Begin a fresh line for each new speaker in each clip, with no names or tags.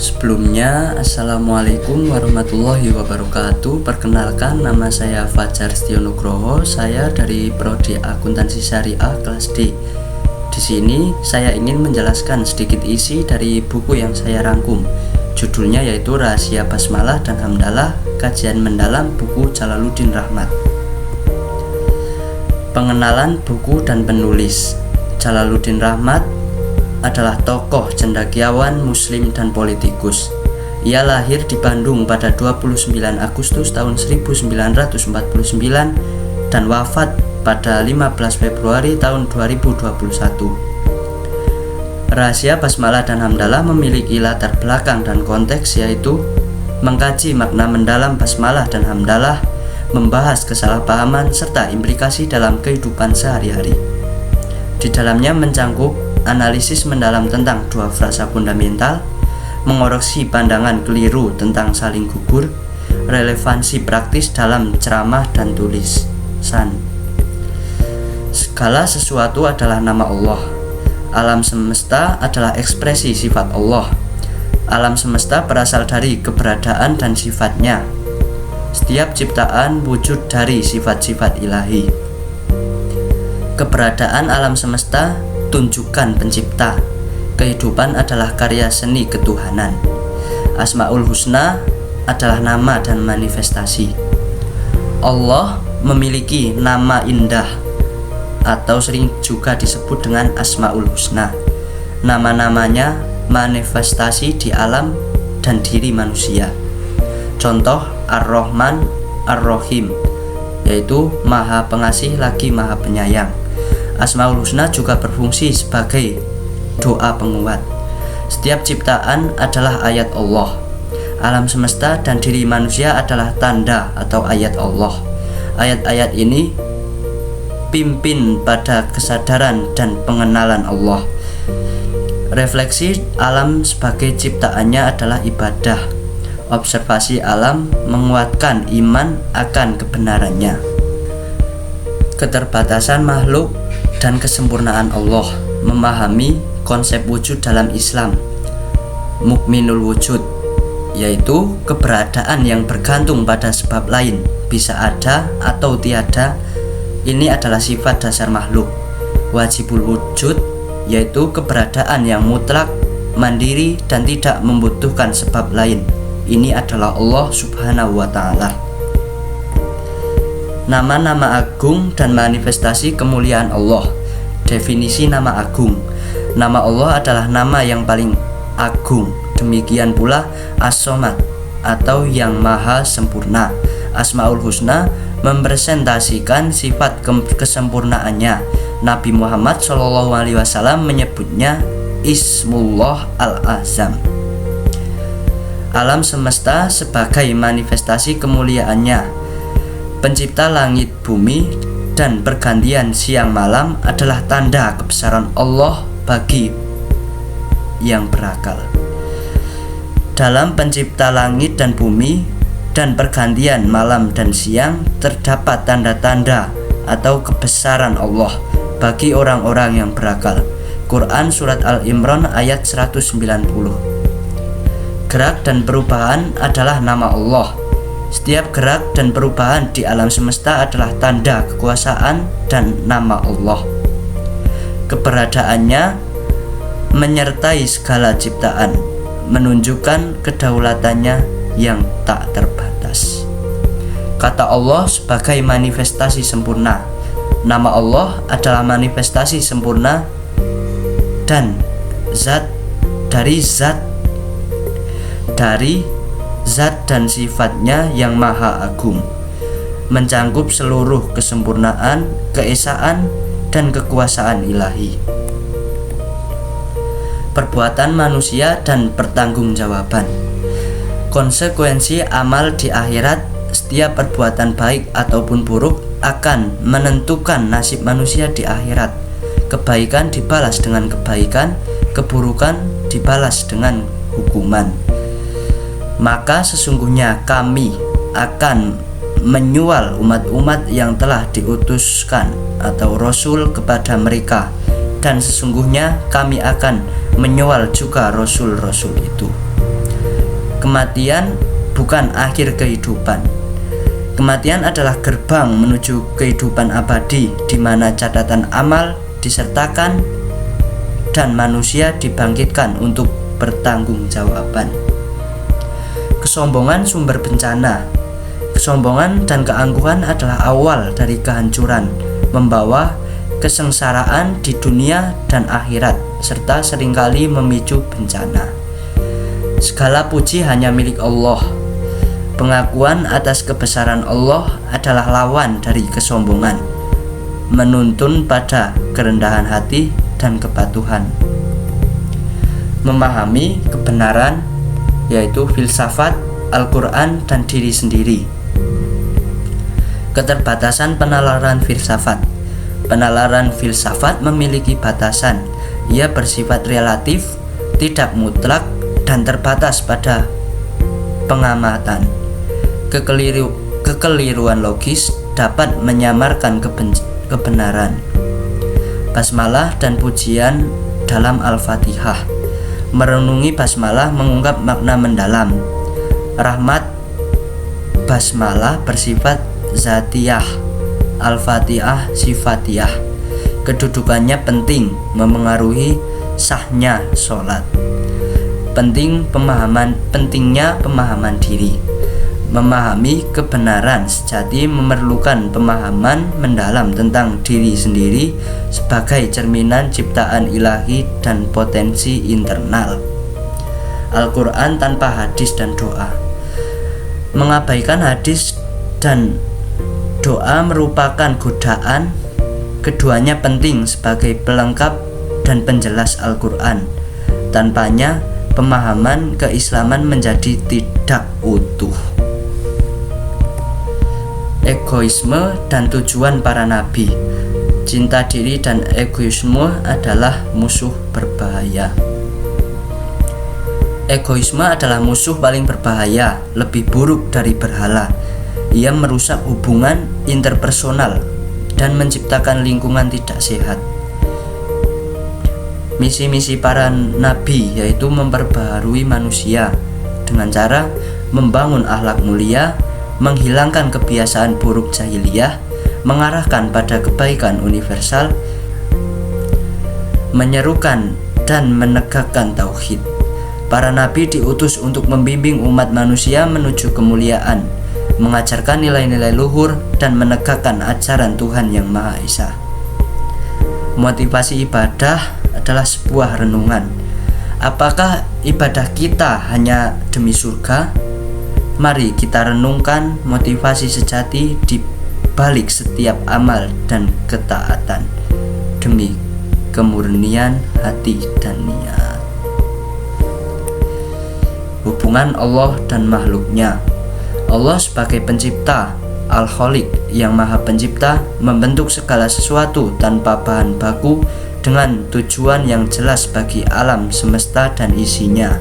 Sebelumnya, Assalamualaikum warahmatullahi wabarakatuh. Perkenalkan, nama saya Fajar Setionugroho. Saya dari Prodi Akuntansi Syariah kelas D. Di sini saya ingin menjelaskan sedikit isi dari buku yang saya rangkum. Judulnya yaitu Rahasia Basmalah dan Hamdalah, kajian mendalam buku Jalaluddin Rahmat. Pengenalan buku dan penulis. Jalaluddin Rahmat adalah tokoh cendekiawan muslim dan politikus. Ia lahir di Bandung pada 29 Agustus tahun 1949 dan wafat pada 15 Februari tahun 2021. Rahasia Basmalah dan Hamdalah memiliki latar belakang dan konteks, yaitu mengkaji makna mendalam basmalah dan hamdalah, membahas kesalahpahaman serta implikasi dalam kehidupan sehari-hari. Di dalamnya mencangkup analisis mendalam tentang dua frasa fundamental, mengoreksi pandangan keliru tentang saling gugur, relevansi praktis dalam ceramah dan tulisan. Segala sesuatu adalah nama Allah. Alam semesta adalah ekspresi sifat Allah. Alam semesta berasal dari keberadaan dan sifatnya. Setiap ciptaan wujud dari sifat-sifat ilahi. Keberadaan alam semesta tunjukkan pencipta. Kehidupan adalah karya seni ketuhanan. Asmaul Husna adalah nama dan manifestasi. Allah memiliki nama indah atau sering juga disebut dengan Asmaul Husna. Nama-namanya manifestasi di alam dan diri manusia. Contoh Ar-Rahman, Ar-Rahim, yaitu Maha Pengasih lagi Maha Penyayang. Asmaul Husna juga berfungsi sebagai doa penguat. Setiap ciptaan adalah ayat Allah. Alam semesta dan diri manusia adalah tanda atau ayat Allah. Ayat-ayat ini pimpin pada kesadaran dan pengenalan Allah. Refleksi alam sebagai ciptaannya adalah ibadah. Observasi alam menguatkan iman akan kebenarannya. Keterbatasan makhluk dan kesempurnaan Allah. Memahami konsep wujud dalam Islam. Mukminul wujud, yaitu keberadaan yang bergantung pada sebab lain, bisa ada atau tiada. Ini adalah sifat dasar makhluk. Wajibul wujud, yaitu keberadaan yang mutlak, mandiri dan tidak membutuhkan sebab lain. Ini adalah Allah Subhanahu wa Ta'ala. Nama-nama agung dan manifestasi kemuliaan Allah. Definisi nama agung. Nama Allah adalah nama yang paling agung. Demikian pula As-Somad atau yang maha sempurna. Asmaul Husna mempresentasikan sifat kesempurnaannya. Nabi Muhammad SAW menyebutnya Ismullah Al-Azam. Alam semesta sebagai manifestasi kemuliaannya. Pencipta langit bumi dan pergantian siang malam adalah tanda kebesaran Allah bagi yang berakal. Dalam pencipta langit dan bumi dan pergantian malam dan siang terdapat tanda-tanda atau kebesaran Allah bagi orang-orang yang berakal. Quran Surat Al-Imran ayat 190. Gerak dan perubahan adalah nama Allah. Setiap gerak dan perubahan di alam semesta adalah tanda kekuasaan dan nama Allah. Keberadaannya menyertai segala ciptaan, menunjukkan kedaulatannya yang tak terbatas. Kata Allah sebagai manifestasi sempurna. Nama Allah adalah manifestasi sempurna dan dari zat dan sifatnya yang maha agung, mencangkup seluruh kesempurnaan, keesaan, dan kekuasaan ilahi. Perbuatan manusia dan pertanggungjawaban. Konsekuensi amal di akhirat. Setiap perbuatan baik ataupun buruk akan menentukan nasib manusia di akhirat. Kebaikan dibalas dengan kebaikan, keburukan dibalas dengan hukuman. Maka sesungguhnya kami akan menyual umat-umat yang telah diutuskan atau Rasul kepada mereka, dan sesungguhnya kami akan menyual juga Rasul-Rasul itu. Kematian bukan akhir kehidupan. Kematian adalah gerbang menuju kehidupan abadi, di mana catatan amal disertakan dan manusia dibangkitkan untuk bertanggungjawaban. Kesombongan sumber bencana. Kesombongan dan keangkuhan adalah awal dari kehancuran, membawa kesengsaraan di dunia dan akhirat, serta seringkali memicu bencana. Segala puji hanya milik Allah. Pengakuan atas kebesaran Allah adalah lawan dari kesombongan, menuntun pada kerendahan hati dan kepatuhan. Memahami kebenaran, yaitu filsafat, Al-Quran, dan diri sendiri. Keterbatasan penalaran filsafat. Penalaran filsafat memiliki batasan. Ia bersifat relatif, tidak mutlak, dan terbatas pada pengamatan. Kekeliruan logis dapat menyamarkan kebenaran. Basmalah dan pujian dalam Al-Fatihah. Merenungi basmalah mengungkap makna mendalam. Rahmat basmalah bersifat zatiyah, Al-Fatihah sifatiyah. Kedudukannya penting, memengaruhi sahnya sholat. Pentingnya pemahaman diri. Memahami kebenaran sejati memerlukan pemahaman mendalam tentang diri sendiri sebagai cerminan ciptaan ilahi dan potensi internal. Al-Quran tanpa hadis dan doa. Mengabaikan hadis dan doa merupakan godaan. Keduanya penting sebagai pelengkap dan penjelas Al-Quran. Tanpanya, pemahaman keislaman menjadi tidak utuh. Egoisme dan tujuan para nabi. Cinta diri dan egoisme adalah musuh berbahaya. Egoisme adalah musuh paling berbahaya, lebih buruk dari berhala. Ia merusak hubungan interpersonal dan menciptakan lingkungan tidak sehat. Misi-misi para nabi yaitu memperbaharui manusia dengan cara membangun akhlak mulia, menghilangkan kebiasaan buruk jahiliyah, mengarahkan pada kebaikan universal, menyerukan dan menegakkan tauhid. Para nabi diutus untuk membimbing umat manusia menuju kemuliaan, mengajarkan nilai-nilai luhur dan menegakkan ajaran Tuhan yang Maha Esa. Motivasi ibadah adalah sebuah renungan. Apakah ibadah kita hanya demi surga? Mari kita renungkan motivasi sejati di balik setiap amal dan ketaatan demi kemurnian hati dan niat. Hubungan Allah dan makhluknya. Allah sebagai pencipta, Al-Khaliq yang maha pencipta, membentuk segala sesuatu tanpa bahan baku dengan tujuan yang jelas bagi alam semesta dan isinya.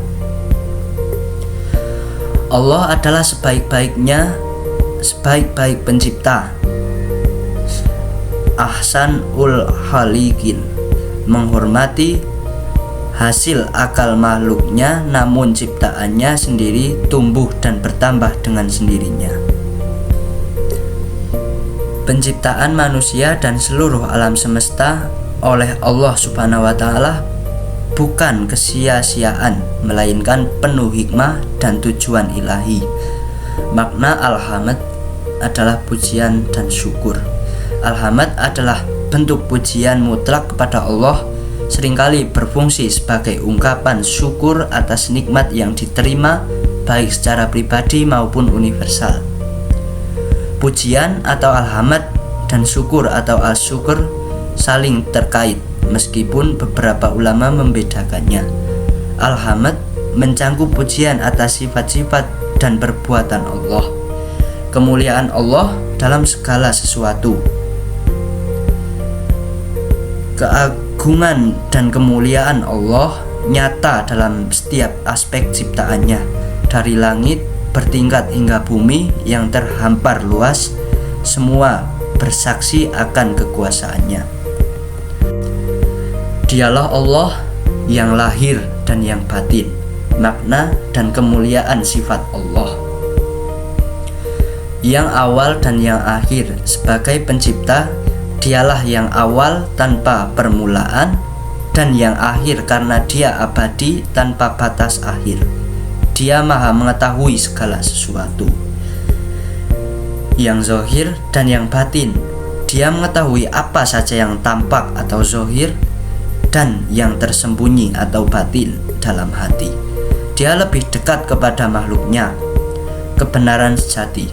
Allah adalah sebaik-baik pencipta, Ahsanul Khaliqin, menghormati hasil akal makhluknya, namun ciptaannya sendiri tumbuh dan bertambah dengan sendirinya. Penciptaan manusia dan seluruh alam semesta oleh Allah Subhanahu wa Ta'ala bukan kesia-siaan, melainkan penuh hikmah dan tujuan ilahi. Makna Alhamd adalah pujian dan syukur. Alhamd adalah bentuk pujian mutlak kepada Allah, seringkali berfungsi sebagai ungkapan syukur atas nikmat yang diterima baik secara pribadi maupun universal. Pujian atau alhamd dan syukur atau al-syukur saling terkait, meskipun beberapa ulama membedakannya. Alhamd mencangkup pujian atas sifat-sifat dan perbuatan Allah, kemuliaan Allah dalam segala sesuatu. Keagungan dan kemuliaan Allah nyata dalam setiap aspek ciptaannya, dari langit bertingkat hingga bumi yang terhampar luas, semua bersaksi akan kekuasaannya. Dialah Allah yang lahir dan yang batin, makna, dan kemuliaan sifat Allah. Yang awal dan yang akhir sebagai pencipta, dialah yang awal tanpa permulaan, dan yang akhir karena dia abadi tanpa batas akhir. Dia maha mengetahui segala sesuatu. Yang zahir dan yang batin, dia mengetahui apa saja yang tampak atau zahir dan yang tersembunyi atau batin dalam hati. Dia lebih dekat kepada makhluknya. Kebenaran sejati,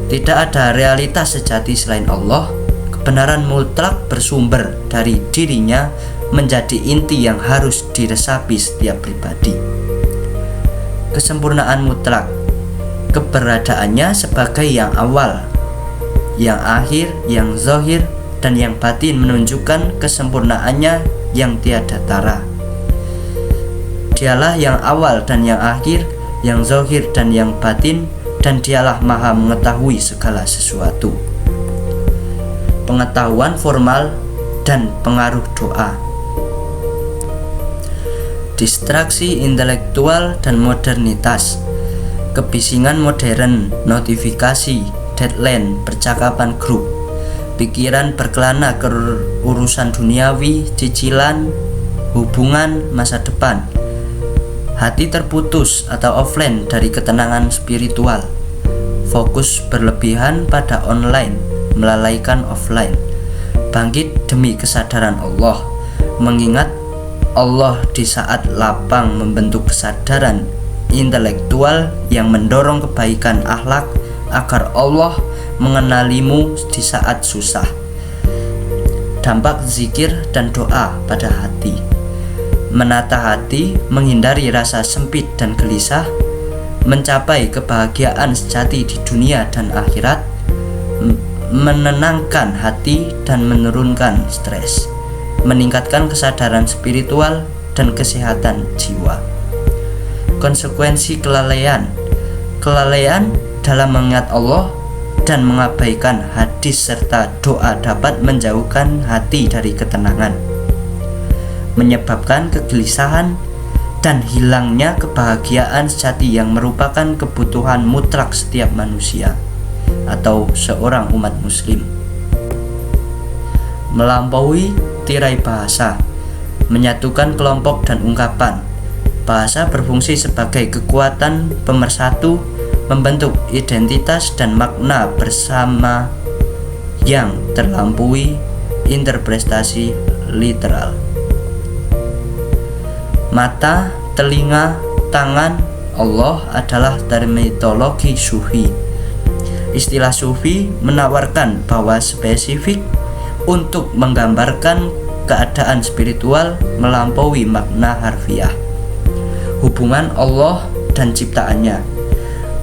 tidak ada realitas sejati selain Allah. Kebenaran mutlak bersumber dari dirinya, menjadi inti yang harus diresapi setiap pribadi. Kesempurnaan mutlak, keberadaannya sebagai yang awal, yang akhir, yang zahir, dan yang batin menunjukkan kesempurnaannya yang tiada tara. Dialah yang awal dan yang akhir, yang zahir dan yang batin, dan dialah maha mengetahui segala sesuatu. Pengetahuan formal dan pengaruh doa. Distraksi intelektual dan modernitas, kebisingan modern, notifikasi, deadline, percakapan grup, pikiran berkelana ke urusan duniawi, cicilan, hubungan masa depan, hati terputus atau offline dari ketenangan spiritual, fokus berlebihan pada online, melalaikan offline, bangkit demi kesadaran Allah, mengingat Allah di saat lapang membentuk kesadaran intelektual yang mendorong kebaikan akhlak agar Allah mengenalimu di saat susah. Dampak zikir dan doa pada hati. Menata hati, menghindari rasa sempit dan gelisah, mencapai kebahagiaan sejati di dunia dan akhirat, menenangkan hati dan menurunkan stres, meningkatkan kesadaran spiritual dan kesehatan jiwa. Konsekuensi kelalaian. Kelalaian dalam mengingat Allah dan mengabaikan hadis serta doa dapat menjauhkan hati dari ketenangan, menyebabkan kegelisahan dan hilangnya kebahagiaan sejati yang merupakan kebutuhan mutlak setiap manusia atau seorang umat muslim. Melampaui tirai bahasa, menyatukan kelompok dan ungkapan. Bahasa berfungsi sebagai kekuatan pemersatu, membentuk identitas dan makna bersama yang terlampaui interpretasi literal. Mata, telinga, tangan Allah adalah terminologi sufi. Istilah sufi menawarkan bahwa spesifik untuk menggambarkan keadaan spiritual melampaui makna harfiah. Hubungan Allah dan ciptaannya,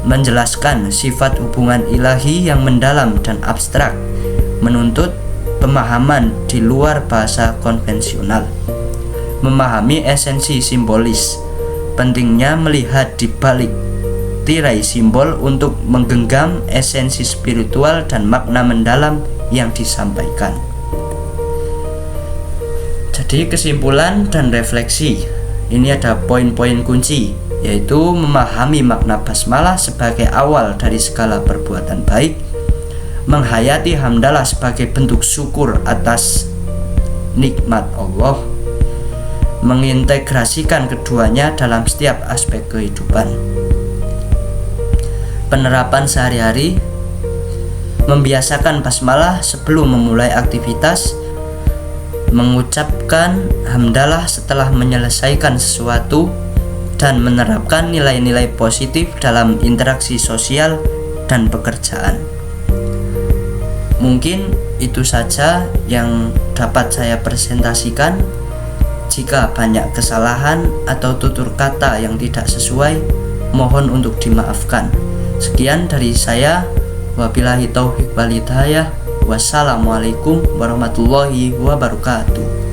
menjelaskan sifat hubungan ilahi yang mendalam dan abstrak, menuntut pemahaman di luar bahasa konvensional. Memahami esensi simbolis, pentingnya melihat di balik tirai simbol untuk menggenggam esensi spiritual dan makna mendalam yang disampaikan. Jadi kesimpulan dan refleksi, ini ada poin-poin kunci, yaitu memahami makna basmalah sebagai awal dari segala perbuatan baik, menghayati hamdalah sebagai bentuk syukur atas nikmat Allah, mengintegrasikan keduanya dalam setiap aspek kehidupan. Penerapan sehari-hari, membiasakan basmalah sebelum memulai aktivitas, mengucapkan hamdalah setelah menyelesaikan sesuatu, dan menerapkan nilai-nilai positif dalam interaksi sosial dan pekerjaan. Mungkin itu saja yang dapat saya presentasikan. Jika banyak kesalahan atau tutur kata yang tidak sesuai, mohon untuk dimaafkan. Sekian dari saya. Wabillahi taufiq wal hidayah. Wassalamualaikum warahmatullahi wabarakatuh.